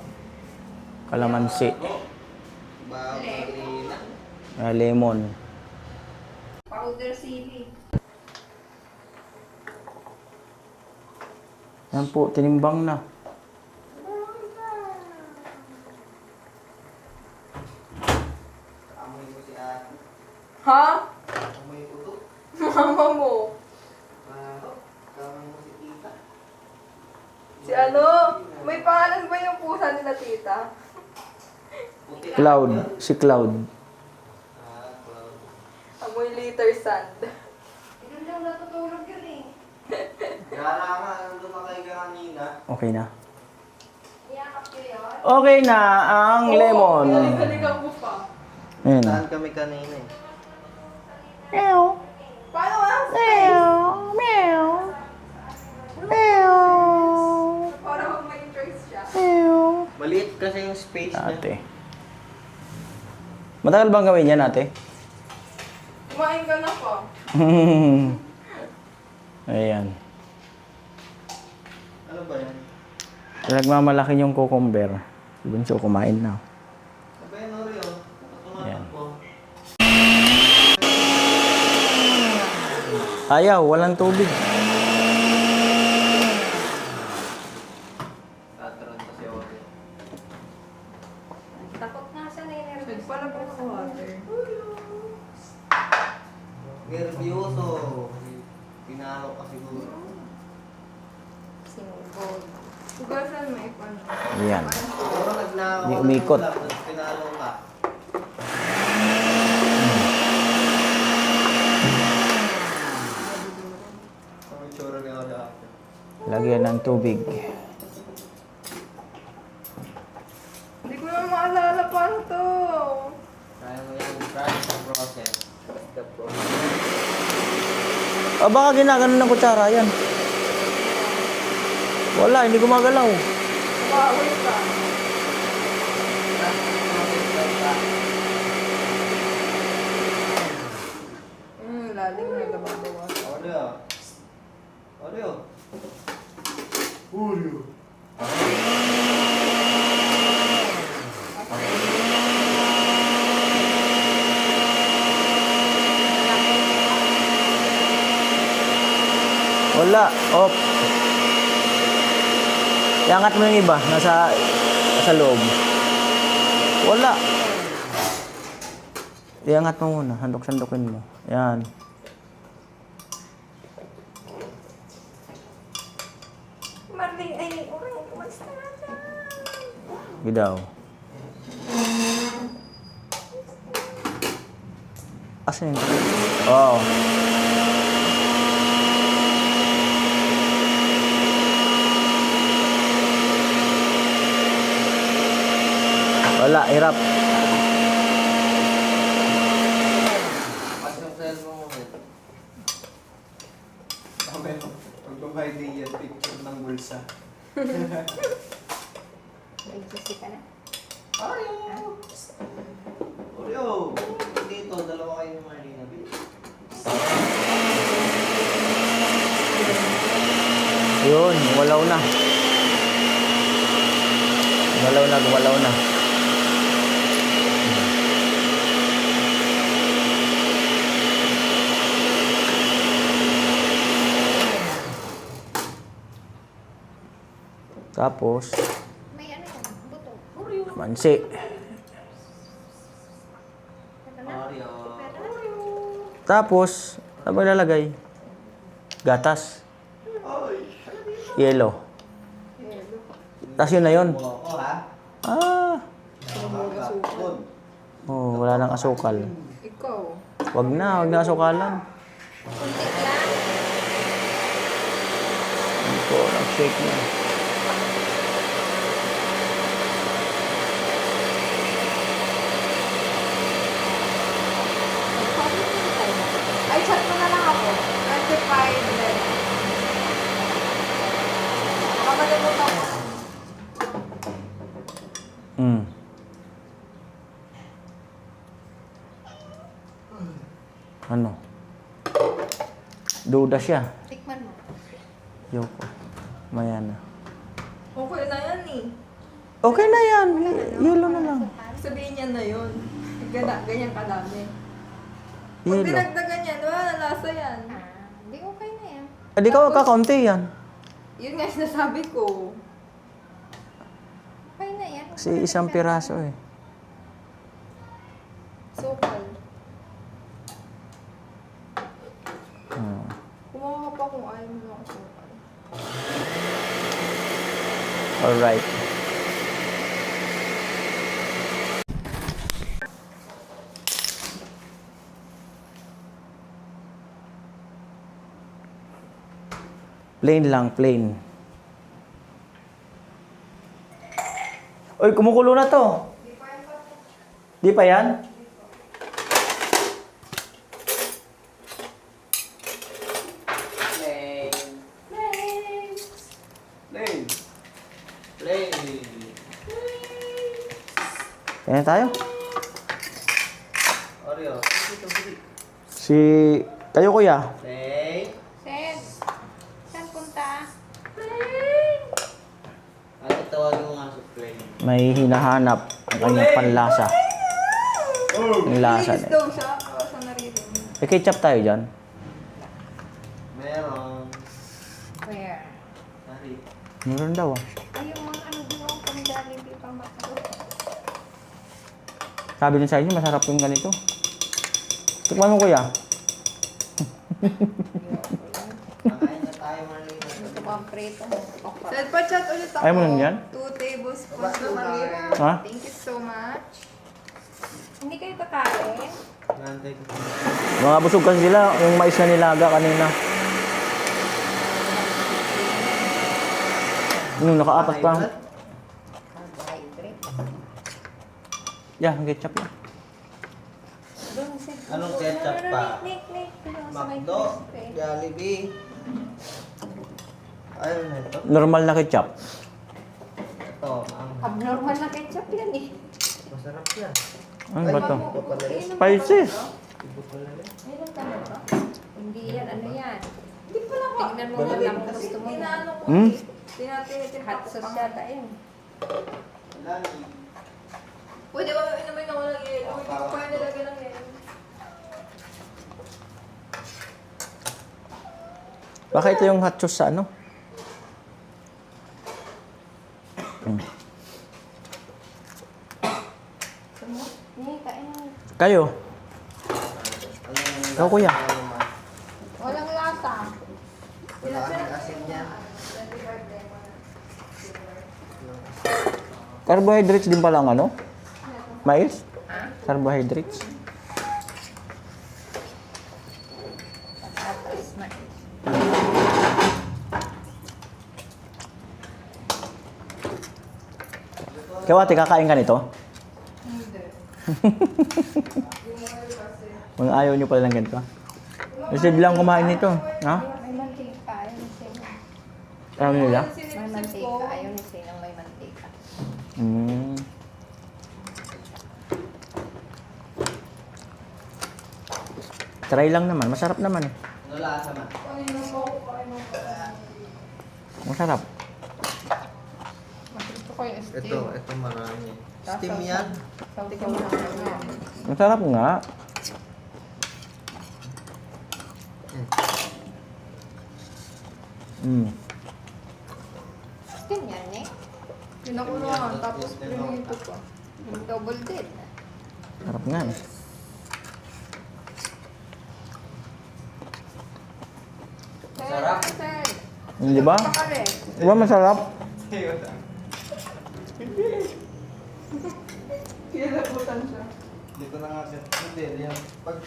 Kalamansi. Baho, kanina. Lemon. Powder sili. Yan po, tinimbang na. Amoy ko si ate. Ha? Amoy ko to. Mama mo. Baho. Kamay mo si tita. Si ano? May pangalan ba yung pusa nila, tita? Puti. Cloud. Si Cloud. Ah, cloud. Amoy liter sand. Tignan daw natutulog yun eh. Gara nga, nandun na kayo kanina. Okay na. Iyakap ko yun. Okay na ang lemon. Galing-galingan mo pa. Ayun. Saan kami kanina eh? Paano ang para kung may choice siya? Maliit kasi yung space niya. Ate. Matagal bang gawin yan, ate? Kumain ka na pa. Ayan. Ano ba yan? Pinagmamalaki yung cucumber. Si Bunso kumain na. Ano ba yan, Oreo? Yan. Tumatakbo. Ayaw, walang tubig. Tatron pa si Oreo. Takot nga siya na yun. Pala po sa water. Nervyoso. Pinalo ka siguro. Sinugod. Hugasan mo ipon. Ayan. Siguro nagnakaw Hindi ka ng umikot. ulam, tapos pinalo ka. Ang itsura ni Oreo after. Lagyan ng tubig. Hindi ko na maalala paano to. Kaya mo yung trust the process. Trust the process. Baka ginaganon ng kutsara yan. Wala, hindi gumagalaw. Bawal ka. Trust the process daw ka. Lalim na dababawas. Oreo. Oreo. Oreo. Wala. Op. Iangat mo yung iba. Nasa loob. Wala. Iangat mo muna. Handok-sandokin mo. Yan. Marling, ay, okay, kumas na natin. Gidaw. Asan yun? Oo. Wala, hirap. Pas yung cellphone mo. Okay, pag-provide niya picture ng bulsa. Nagsusi ka na. Oreo! Oreo! Dito, dalawa kayo ni Marlena. Yun, gumalaw na. Gumalaw na. Tapos, May ano yan? Buto. mansi. Oreo. Tapos, ano ba ilalagay? Gatas. Yelo. Tapos yun na yun. Buko ko, ha? Ah, Good. oh, wala nang asukal. Ikaw. Wag na asukalan. Kunti lang. Ito, shake niya. Ay, chat mo na lang ako. 25 then. Makalimutan ko. Mm. Ano? Duda siya. Tikman mo. Yoko. Maya na. Okay na yan eh. Okay na yan. Yelo na lang. Sabihin niya na yun. Ganyan kadami. Pag Yelo. dinagdagan yan, wala na lasa yan. Hindi okay na yan. Hindi ka kakaunti yan. Yun nga sinasabi ko. Okay na yan. Kasi isang piraso eh. Sukal. Hmm. Kumuha ka pa kung ayaw mo ng sukal. Alright. Plain lang, plain. Uy, kumukulo na to. Di pa yan? Play. Kaya tayo. Oreo. Si... Kayo kuya. Play. Sis, saan punta? Ano tawagin mo nga sa play? May hinahanap ang kanyang panlasa. Ang lasa. Linis daw siya. Para sa naririnig. May ketchup tayo dyan. Meron. Where? Nari. Meron daw ah. Ay, yung mga ano doon, pang Jollibee, pang Macdo. Sabi din sa inyo, masarap yung ganito. Tikman mo kuya. Makain na tayo, Marlene. Ito pang prito. Okra. Dahil pa-chat ulit ako. Ayaw mo lang yan? 2 tablespoons sugar. Ha? Thank you so much. Hindi kayo kakain? Nantay ko. Mga busog kasi sila, yung mais na nilaga kanina. Nakaapat pa. Carbohydrate. Yeah, ketchup yan. Doon, sis. Anong ketchup pa? Nick. Doon sa may Macdo. crispy. Jollibee. Ayaw na ito. Normal na ketchup. Ito. Ang Abnormal na ketchup yan eh. masarap yan. Ano ba to? Ito pala yun. Spices. Ibo pala yun. Meron ka na ba? Hindi yan, ano yan? Hindi pa lang Tingnan mo lang kung gusto mo. Inaano ko Hmm? eh. Tinatinitin Hot sauce yata yun. Wala. Pwede ba inumin ako ng yelo? Hindi ko kaya nilagay ng yelo. Baka ito yung hot sauce sa ano? Hindi, kain mo. Kayo? Ikaw kuya. Walang lasa. Wala ang asin niya. Carbohydrates din pala ang ano? Mais? Carbohydrates? Patatas na. Kaya ate, kakain ka nito? Hindi. Mga ayaw nyo pala ng ganito. Kasi bilang kumain nito. Ha? May mantika, ayaw ni Sino. Ayaw nila? May Sinipsip mantika, ko. ayaw ni Sino may mantika. Mm. Try lang naman. Masarap naman eh. Ano lasa man? Kanina pa ako kain ng Masarap. Gusto ko yung steam. Ito marami. Steam yan. Tingnan mo lang. Masarap nga. Mm. Steam yan eh. Pinakuluan, tapos pinito pa. Yung double dead. Sarap nga eh. Sarap. Hindi ba? Pakare. Di ba masarap? Kinabutan siya. Hindi ko na nga set. Hindi, yan. Pag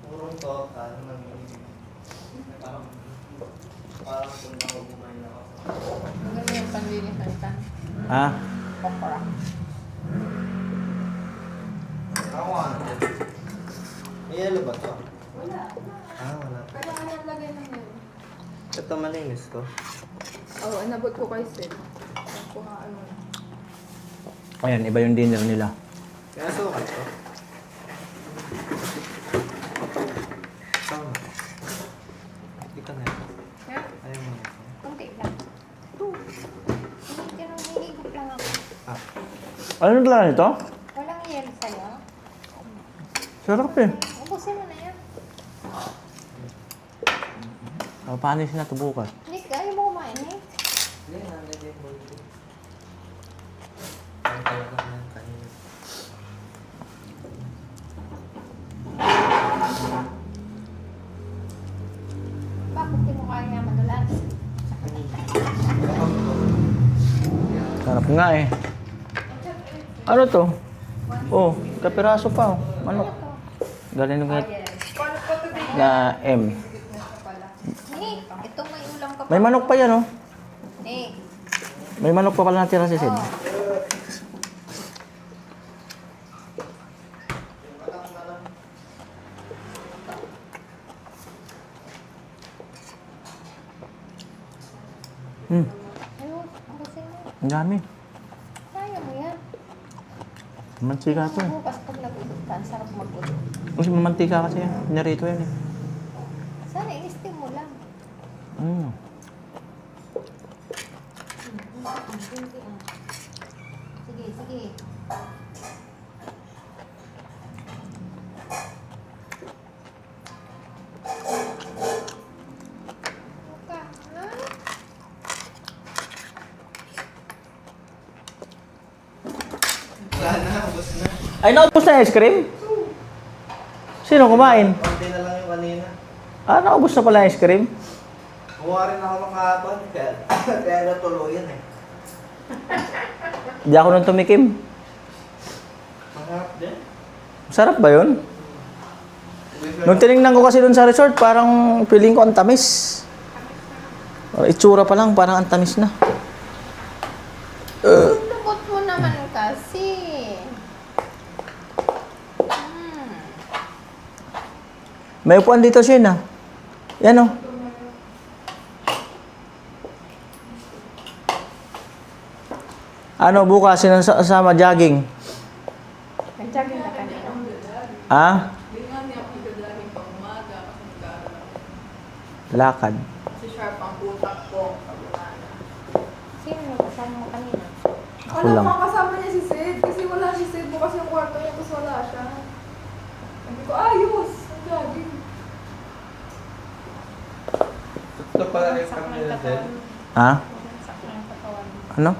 purong to, ano nang parang kung ako kumain ako. Kalimutan. Ha? Okra. Ako ano? May yellow ba to? Wala. Ah, wala. Kailangan lagay ng yun. Ito malinis to. Oo, nabot ko kay Sid. Kuha ano. Ayan, iba yung dinner nila. Kaya sukat to. Tama. Hindi ka na ito. Ha? Ayaw mo na ito. Kunti lang. Hindi ka nang hinigop lang ako. Ano talaga nito? Walang yelo sa'yo. Sarap eh. Ubusin mo na yan. Paano siya na bukas? Nick, ayaw mo kumain eh. Hindi, nalagay mo ito. Ang talaga ng kanina. Bakit di mo kaya madulas? Sarap nga eh. Ano to? Oh, kapiraso pa oh. Manok. Galing nung Paano pa ito din? na M. Nick, ito may ulam ka pa. May manok pa yan oh. Nick. May manok pa pala natira si Sid. Oh. Ayun, ubusin mo. Ang dami. Kaya mo yan. Mantika to eh. Bukas pag nag-udot ka, ang sarap mag-udot. Kasi mantika kasi yan. Pinarito yan eh. Sana i-steam mo lang. Mm. Sige, sige. Buka, ha? Wala na, ubos na. Ay, naubos na ice cream? Sino kumain? Konti na lang yung kanina. Ah, naubos na pala ice cream? Kumuha rin ako ng kahapon. Kaya natuluyan eh. Di ako nung tumikim. Masarap din. Sarap ba yun? Nung tinignan ko kasi dun sa resort, parang feeling ko ang tamis. Itsura pa lang, parang ang tamis na. Lukot mo naman kasi. May upuan dito siya na. Yan o. Ano bukas, sinasama jogging? Nag-jogging na kanina. Ha? Hindi nga niya ako nagdadalhin pang umaga kasi nag-aaral. Lakad. Si Sharp ang utak ko. Sino yung kasama mo kanina? Ako Alam lang. mo, kasama niya si Sid. Kasi wala si Sid. Bukas yung kwarto niya, tapos wala siya. Sabi ko, ayos! Ang jogging. Ito pala yung Bumagsak na kami yung na katawan din. mo. Ha? Bumagsak na yung katawan mo. Ano?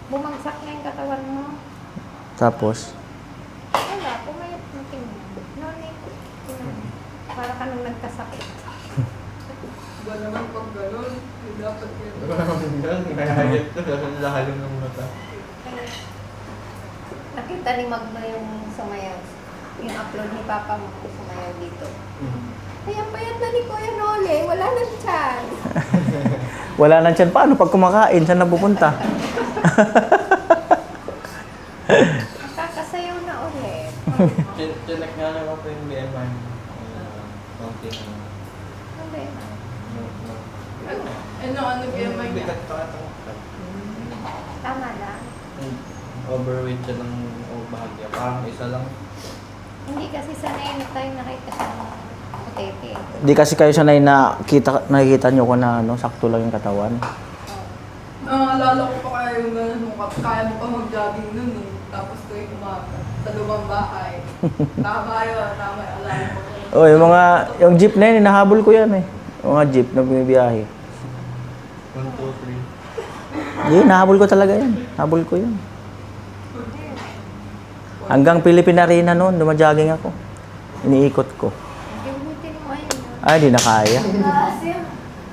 Bumagsak na yung katawan mo. Tapos? Wala, pumayat mo tingnan. No, Nick. Tingnan. Para ka nung nagkasakit. Ba naman pag gano'n, hindi dapat yun. Nahayat ko. Lahalim ng mata. Nakita ni Magno yung sumayaw. Yung upload ni Papa mo sumayaw dito. Kaya payat na ni Kuya Nole. Wala nang chance. Wala nang tiyan. Paano pag kumakain? Saan napupunta? Nakakasayaw na ulit. Chinek nga lang ako yung BMI. Konti na. Hindi. Ano kaya may niya? Bigat pa ito. Tama lang. Overweight siya ng bahagya. Parang isa lang. Hindi kasi sanay na tayo nakita sa putete. Di kasi kayo sanay na nakikita nyo ko na ano, sakto lang yung katawan. Naalala ko pa kaya yung gano'n mo. Kaya mo pa mag-jogging nun eh. Tapos tuwing umaga. Sa lumang bahay. Tama yun. Tama yun. Alala ko. Oh, yung jeep na yun, hinahabol ko yan eh. Yung mga jeep na bumibiyahe. 1, 2, 3. Hindi, nahabol ko talaga yan. Habol ko yan. Hanggang Philippine Arena noon, dumajogging ako. Iniikot ko. Gibutin mo ayun. Ay, di na kaya. Kasi,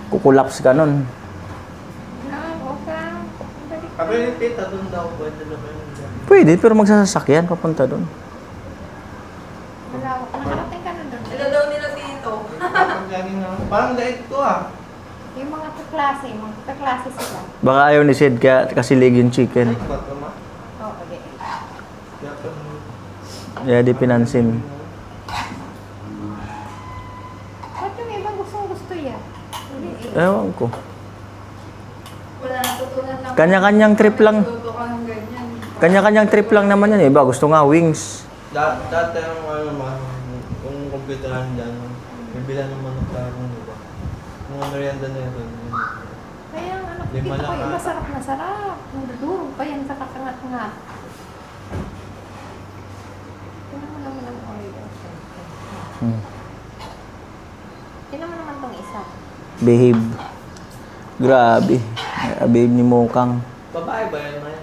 Kukulaps ka nun. okay. Sabi ni Tita, doon daw. Pwede na ba yun? Pwede, pero magsasakyan papunta doon. Malawak. Nakarating ka na doon. Sila daw nila dito. Kapag jogging na. Parang daig to ah. Yung mga kaklase sila. Baka ayaw ni Sid kaya kasi Legion Chicken. Ba't ma? Oo, okay. Kaya pa- Kaya di pinansin. Ba't yung ibang gusto yan? Hindi eh. Ewan ko. Wala natutunan lang. Kanya-kanyang trip lang. Tuto ka ng ganyan. Kanya-kanyang trip lang naman yan. Iba gusto nga wings. Dati ang ano man, kung computeran dyan, bibilan ng manok sa akin, di ba? Mga merienda na yun. Kaya ang anak Lima dito lang ko, ata. masarap na sarap. Nadudurog pa yan sa kakangat-ngat. Tingnan mo naman ang oil. Hmm. Tingnan mo naman tong isa. Behave. Grabe. Behave ni Mokang. Babae ba yan, Maya?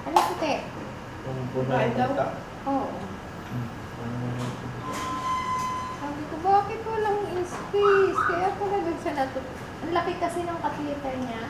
Ano puti? Kung puno yung kita. Oo. Sabi ko, bakit walang space? Kaya pala doon siya ang laki kasi ng katliter niya.